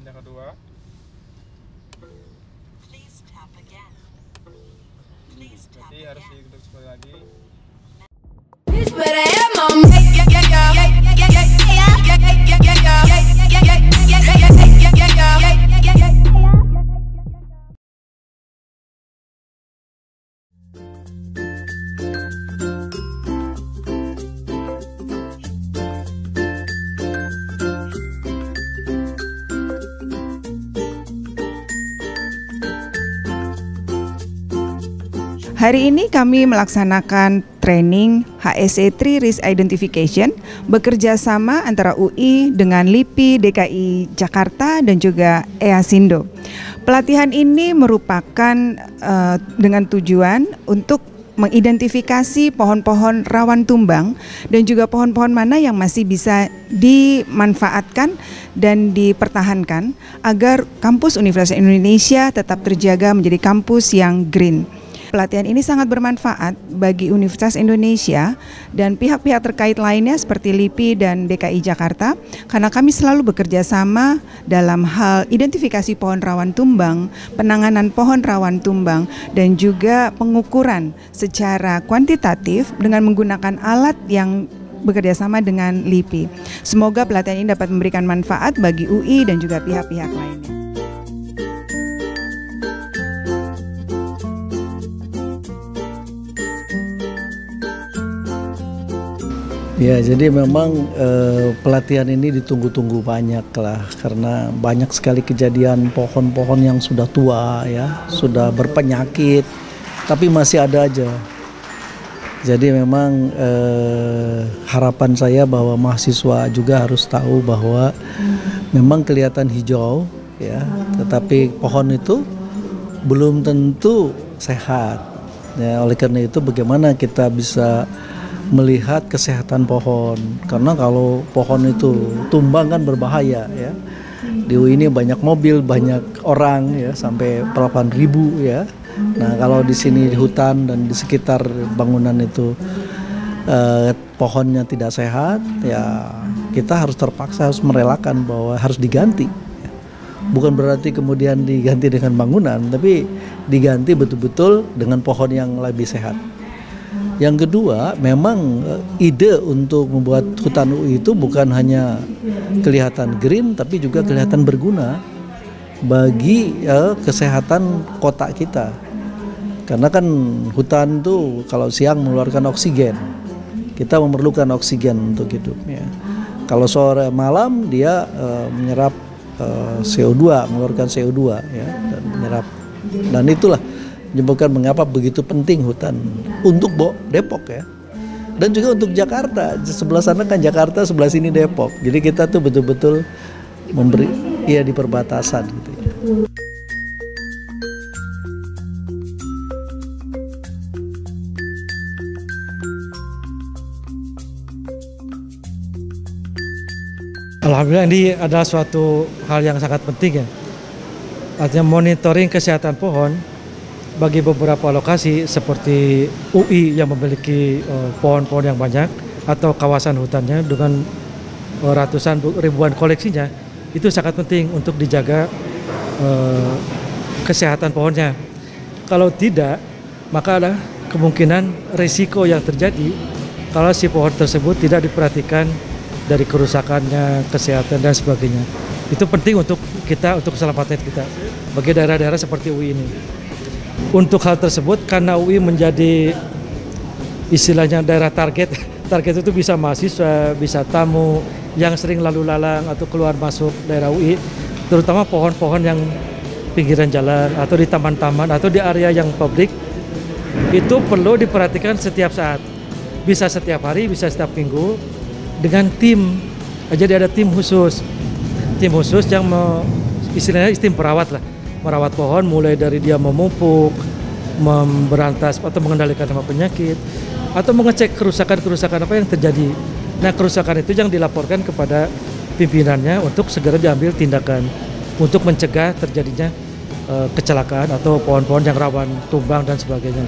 pindah kedua. Jadi harus digetuk sekali lagi. Hari ini kami melaksanakan training HSE Tree Risk Identification bekerja sama antara UI dengan LIPI DKI Jakarta dan juga EASINDO. Pelatihan ini merupakan dengan tujuan untuk mengidentifikasi pohon-pohon rawan tumbang dan juga pohon-pohon mana yang masih bisa dimanfaatkan dan dipertahankan agar kampus Universitas Indonesia tetap terjaga menjadi kampus yang green. Pelatihan ini sangat bermanfaat bagi Universitas Indonesia dan pihak-pihak terkait lainnya seperti LIPI dan DKI Jakarta karena kami selalu bekerja sama dalam hal identifikasi pohon rawan tumbang, penanganan pohon rawan tumbang, dan juga pengukuran secara kuantitatif dengan menggunakan alat yang bekerja sama dengan LIPI. Semoga pelatihan ini dapat memberikan manfaat bagi UI dan juga pihak-pihak lainnya. Ya, jadi memang pelatihan ini ditunggu-tunggu banyak lah karena banyak sekali kejadian pohon-pohon yang sudah tua ya, sudah berpenyakit, tapi masih ada aja. Jadi memang harapan saya bahwa mahasiswa juga harus tahu bahwa memang kelihatan hijau ya, tetapi pohon itu belum tentu sehat. Ya, oleh karena itu bagaimana kita bisa melihat kesehatan pohon, karena kalau pohon itu tumbang kan berbahaya ya. Di UI ini banyak mobil, banyak orang ya, sampai 8.000 ya. Nah, kalau di sini di hutan dan di sekitar bangunan itu pohonnya tidak sehat ya, kita harus terpaksa harus merelakan bahwa harus diganti. Bukan berarti kemudian diganti dengan bangunan, tapi diganti betul-betul dengan pohon yang lebih sehat. Yang kedua, memang ide untuk membuat hutan UI itu bukan hanya kelihatan green, tapi juga kelihatan berguna bagi kesehatan kota kita. Karena kan hutan itu kalau siang mengeluarkan oksigen, kita memerlukan oksigen untuk hidup. Ya. Kalau sore malam dia menyerap CO2, mengeluarkan CO2 ya, dan menyerap. Dan itulah menyebabkan mengapa begitu penting hutan untuk Depok ya, dan juga untuk Jakarta. Sebelah sana kan Jakarta, sebelah sini Depok. Jadi kita tuh betul-betul memberi ya di perbatasan gitu ya. Alhamdulillah ini adalah suatu hal yang sangat penting ya. Artinya monitoring kesehatan pohon bagi beberapa lokasi seperti UI yang memiliki pohon-pohon yang banyak atau kawasan hutannya dengan ratusan ribuan koleksinya, itu sangat penting untuk dijaga kesehatan pohonnya. Kalau tidak, maka ada kemungkinan risiko yang terjadi kalau si pohon tersebut tidak diperhatikan dari kerusakannya, kesehatan dan sebagainya. Itu penting untuk kita, untuk keselamatan kita bagi daerah-daerah seperti UI ini. Untuk hal tersebut, karena UI menjadi istilahnya daerah target itu bisa mahasiswa, bisa tamu yang sering lalu lalang atau keluar masuk daerah UI, terutama pohon-pohon yang pinggiran jalan atau di taman-taman atau di area yang publik, itu perlu diperhatikan setiap saat, bisa setiap hari, bisa setiap minggu dengan tim. Jadi ada tim khusus yang istilahnya tim perawat lah, merawat pohon mulai dari dia memupuk, memberantas atau mengendalikan hama penyakit, atau mengecek kerusakan-kerusakan apa yang terjadi. Nah, kerusakan itu yang dilaporkan kepada pimpinannya untuk segera diambil tindakan untuk mencegah terjadinya kecelakaan atau pohon-pohon yang rawan tumbang dan sebagainya.